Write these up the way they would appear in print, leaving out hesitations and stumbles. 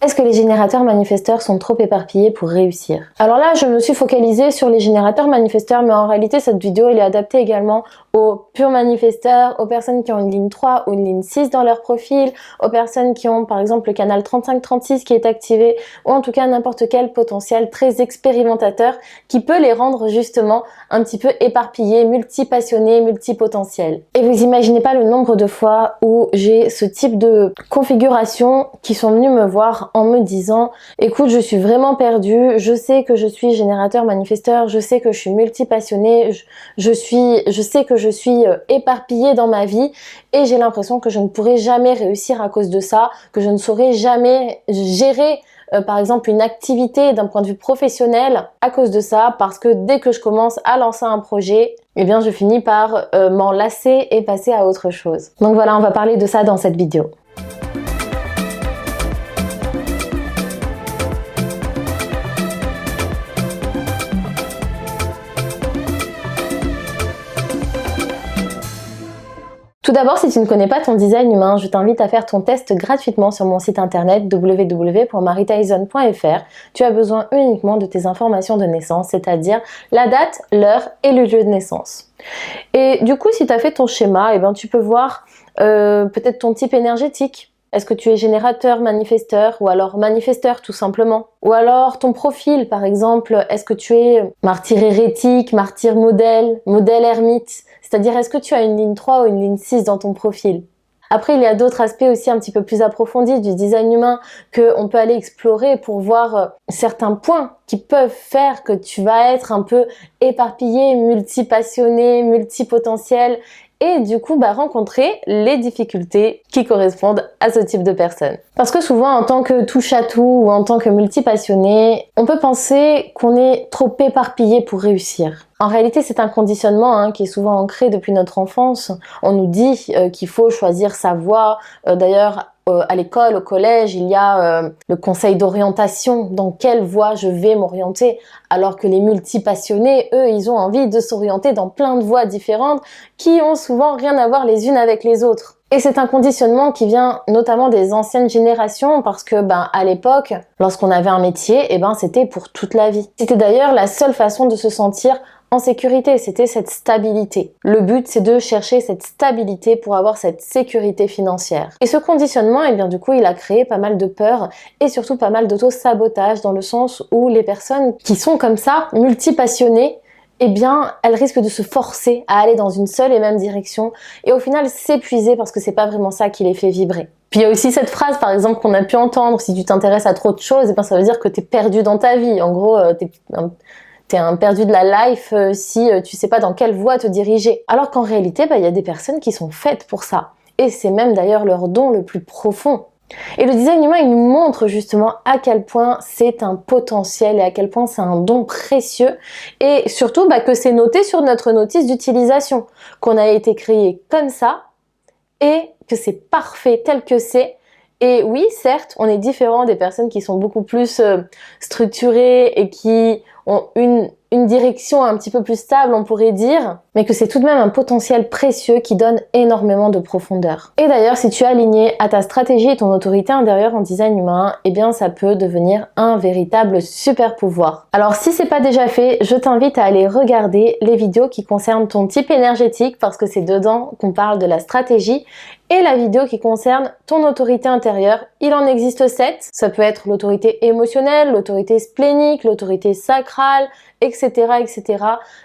Est-ce que les générateurs manifesteurs sont trop éparpillés pour réussir? Alors là, je me suis focalisée sur les générateurs manifesteurs, mais en réalité, cette vidéo, elle est adaptée également aux purs manifesteurs, aux personnes qui ont une ligne 3 ou une ligne 6 dans leur profil, aux personnes qui ont par exemple le canal 35-36 qui est activé, ou en tout cas n'importe quel potentiel très expérimentateur qui peut les rendre justement un petit peu éparpillés, multipassionnés, multipotentiels. Et vous imaginez pas le nombre de fois où j'ai ce type de configuration qui sont venus me voir en me disant écoute, je suis vraiment perdue, je sais que je suis générateur manifesteur, je sais que je suis multipassionnée, je sais que je suis éparpillée dans ma vie et j'ai l'impression que je ne pourrai jamais réussir à cause de ça, que je ne saurai jamais gérer par exemple une activité d'un point de vue professionnel à cause de ça, parce que dès que je commence à lancer un projet, eh bien je finis par m'en lasser et passer à autre chose. Donc voilà, on va parler de ça dans cette vidéo. Tout d'abord, si tu ne connais pas ton design humain, je t'invite à faire ton test gratuitement sur mon site internet www.marytyson.fr. Tu as besoin uniquement de tes informations de naissance, c'est-à-dire la date, l'heure et le lieu de naissance. Et du coup, si tu as fait ton schéma, eh ben, tu peux voir peut-être ton type énergétique. Est-ce que tu es générateur, manifesteur ou alors manifesteur tout simplement? Ou alors ton profil par exemple, est-ce que tu es martyr hérétique, martyr modèle, modèle ermite? C'est-à-dire est-ce que tu as une ligne 3 ou une ligne 6 dans ton profil? Après, il y a d'autres aspects aussi un petit peu plus approfondis du design humain qu'on peut aller explorer pour voir certains points qui peuvent faire que tu vas être un peu éparpillé, multipassionné, multipotentiel et du coup rencontrer les difficultés qui correspondent à ce type de personne. Parce que souvent en tant que touche-à-tout ou en tant que multipassionné, on peut penser qu'on est trop éparpillé pour réussir. En réalité, c'est un conditionnement qui est souvent ancré depuis notre enfance. On nous dit qu'il faut choisir sa voie. D'ailleurs, à l'école, au collège, il y a le conseil d'orientation, dans quelle voie je vais m'orienter, alors que les multipassionnés, eux, ils ont envie de s'orienter dans plein de voies différentes qui ont souvent rien à voir les unes avec les autres. Et c'est un conditionnement qui vient notamment des anciennes générations parce que à l'époque, lorsqu'on avait un métier, c'était pour toute la vie. C'était d'ailleurs la seule façon de se sentir en sécurité, c'était cette stabilité. Le but, c'est de chercher cette stabilité pour avoir cette sécurité financière. Et ce conditionnement, du coup, il a créé pas mal de peur et surtout pas mal d'auto-sabotage dans le sens où les personnes qui sont comme ça, multipassionnées, elles risquent de se forcer à aller dans une seule et même direction et au final s'épuiser parce que c'est pas vraiment ça qui les fait vibrer. Puis il y a aussi cette phrase par exemple qu'on a pu entendre, si tu t'intéresses à trop de choses, ça veut dire que t'es perdu dans ta vie. En gros, t'es un perdu de la life si tu sais pas dans quelle voie te diriger. Alors qu'en réalité, il y a des personnes qui sont faites pour ça. Et c'est même d'ailleurs leur don le plus profond. Et le design humain, il nous montre justement à quel point c'est un potentiel et à quel point c'est un don précieux. Et surtout que c'est noté sur notre notice d'utilisation, qu'on a été créé comme ça et que c'est parfait tel que c'est. Et oui, certes, on est différent des personnes qui sont beaucoup plus structurées et qui ont une direction un petit peu plus stable, on pourrait dire, mais que c'est tout de même un potentiel précieux qui donne énormément de profondeur. Et d'ailleurs, si tu es aligné à ta stratégie et ton autorité intérieure en design humain, ça peut devenir un véritable super pouvoir. Alors si c'est pas déjà fait, je t'invite à aller regarder les vidéos qui concernent ton type énergétique parce que c'est dedans qu'on parle de la stratégie et la vidéo qui concerne ton autorité intérieure. Il en existe 7. Ça peut être l'autorité émotionnelle, l'autorité splénique, l'autorité sacrale, etc., etc.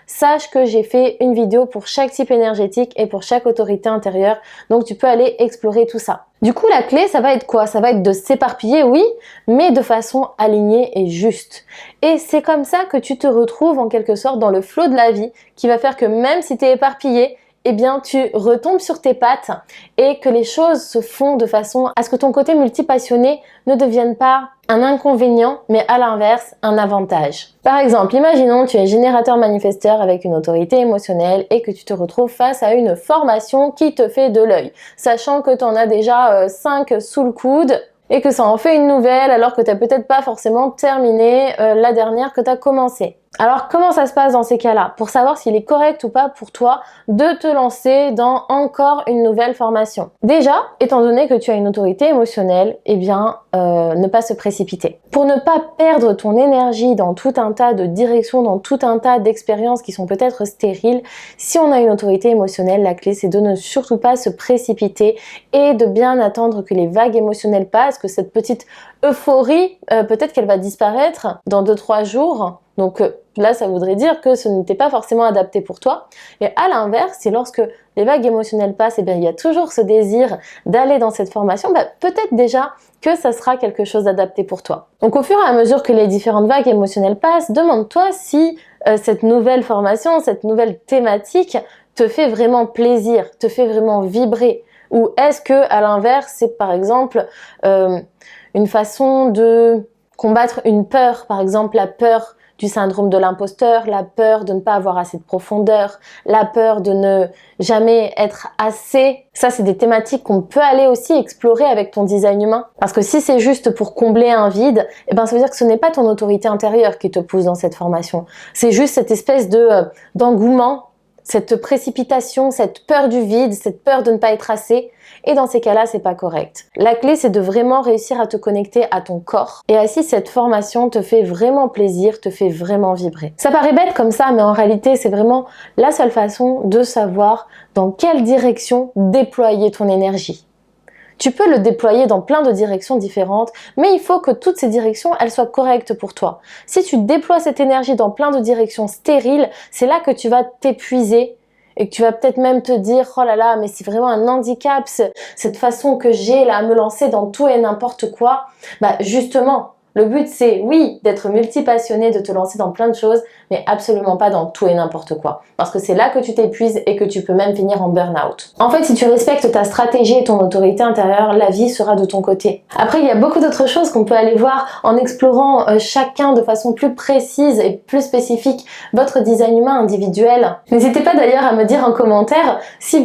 Sache que j'ai fait une vidéo pour chaque type énergétique et pour chaque autorité intérieure. Donc tu peux aller explorer tout ça. Du coup, la clé, ça va être quoi? Ça va être de s'éparpiller, oui, mais de façon alignée et juste. Et c'est comme ça que tu te retrouves en quelque sorte dans le flot de la vie qui va faire que même si tu es éparpillé, tu retombes sur tes pattes et que les choses se font de façon à ce que ton côté multipassionné ne devienne pas un inconvénient, mais à l'inverse, un avantage. Par exemple, imaginons tu es générateur manifesteur avec une autorité émotionnelle et que tu te retrouves face à une formation qui te fait de l'œil, sachant que tu en as déjà 5 sous le coude et que ça en fait une nouvelle alors que tu n'as peut-être pas forcément terminé la dernière que tu as commencé. Alors comment ça se passe dans ces cas-là? Pour savoir s'il est correct ou pas pour toi de te lancer dans encore une nouvelle formation. Déjà, étant donné que tu as une autorité émotionnelle, eh bien, ne pas se précipiter. Pour ne pas perdre ton énergie dans tout un tas de directions, dans tout un tas d'expériences qui sont peut-être stériles, si on a une autorité émotionnelle, la clé c'est de ne surtout pas se précipiter et de bien attendre que les vagues émotionnelles passent, que cette petite euphorie, peut-être qu'elle va disparaître dans 2-3 jours. Donc là, ça voudrait dire que ce n'était pas forcément adapté pour toi. Et à l'inverse, c'est lorsque les vagues émotionnelles passent, et bien il y a toujours ce désir d'aller dans cette formation, peut-être déjà que ça sera quelque chose d'adapté pour toi. Donc au fur et à mesure que les différentes vagues émotionnelles passent, demande-toi si cette nouvelle formation, cette nouvelle thématique te fait vraiment plaisir, te fait vraiment vibrer. Ou est-ce que, à l'inverse, c'est par exemple une façon de combattre une peur, par exemple la peur du syndrome de l'imposteur, la peur de ne pas avoir assez de profondeur, la peur de ne jamais être assez. Ça, c'est des thématiques qu'on peut aller aussi explorer avec ton design humain. Parce que si c'est juste pour combler un vide, eh ben, ça veut dire que ce n'est pas ton autorité intérieure qui te pousse dans cette formation. C'est juste cette espèce d'engouement, cette précipitation, cette peur du vide, cette peur de ne pas être assez. Et dans ces cas-là, c'est pas correct. La clé, c'est de vraiment réussir à te connecter à ton corps. Et ainsi, cette formation te fait vraiment plaisir, te fait vraiment vibrer. Ça paraît bête comme ça, mais en réalité, c'est vraiment la seule façon de savoir dans quelle direction déployer ton énergie. Tu peux le déployer dans plein de directions différentes, mais il faut que toutes ces directions, elles soient correctes pour toi. Si tu déploies cette énergie dans plein de directions stériles, c'est là que tu vas t'épuiser et que tu vas peut-être même te dire « Oh là là, mais c'est vraiment un handicap, cette façon que j'ai là à me lancer dans tout et n'importe quoi. » Justement, le but c'est, oui, d'être multipassionné, de te lancer dans plein de choses, mais absolument pas dans tout et n'importe quoi. Parce que c'est là que tu t'épuises et que tu peux même finir en burn-out. En fait, si tu respectes ta stratégie et ton autorité intérieure, la vie sera de ton côté. Après, il y a beaucoup d'autres choses qu'on peut aller voir en explorant chacun de façon plus précise et plus spécifique votre design humain individuel. N'hésitez pas d'ailleurs à me dire en commentaire si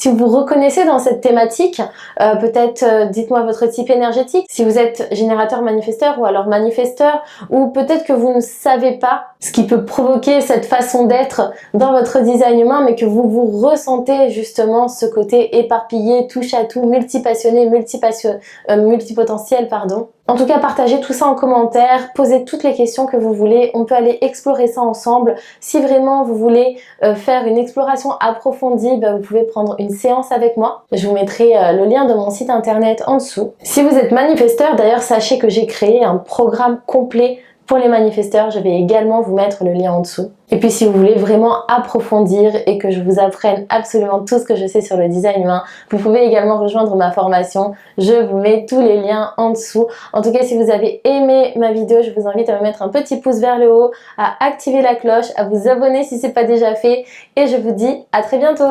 vous reconnaissez dans cette thématique, peut-être dites-moi votre type énergétique, si vous êtes générateur manifesteur ou alors manifesteur, ou peut-être que vous ne savez pas ce qui peut provoquer cette façon d'être dans votre design humain, mais que vous ressentez justement ce côté éparpillé, touche à tout, multipassionné, multipotentiel, pardon. En tout cas, partagez tout ça en commentaire, posez toutes les questions que vous voulez, on peut aller explorer ça ensemble. Si vraiment vous voulez faire une exploration approfondie, vous pouvez prendre une séance avec moi. Je vous mettrai le lien de mon site internet en dessous. Si vous êtes manifesteur, d'ailleurs, sachez que j'ai créé un programme complet pour les manifesteurs, je vais également vous mettre le lien en dessous. Et puis si vous voulez vraiment approfondir et que je vous apprenne absolument tout ce que je sais sur le design humain, vous pouvez également rejoindre ma formation. Je vous mets tous les liens en dessous. En tout cas, si vous avez aimé ma vidéo, je vous invite à me mettre un petit pouce vers le haut, à activer la cloche, à vous abonner si ce n'est pas déjà fait. Et je vous dis à très bientôt.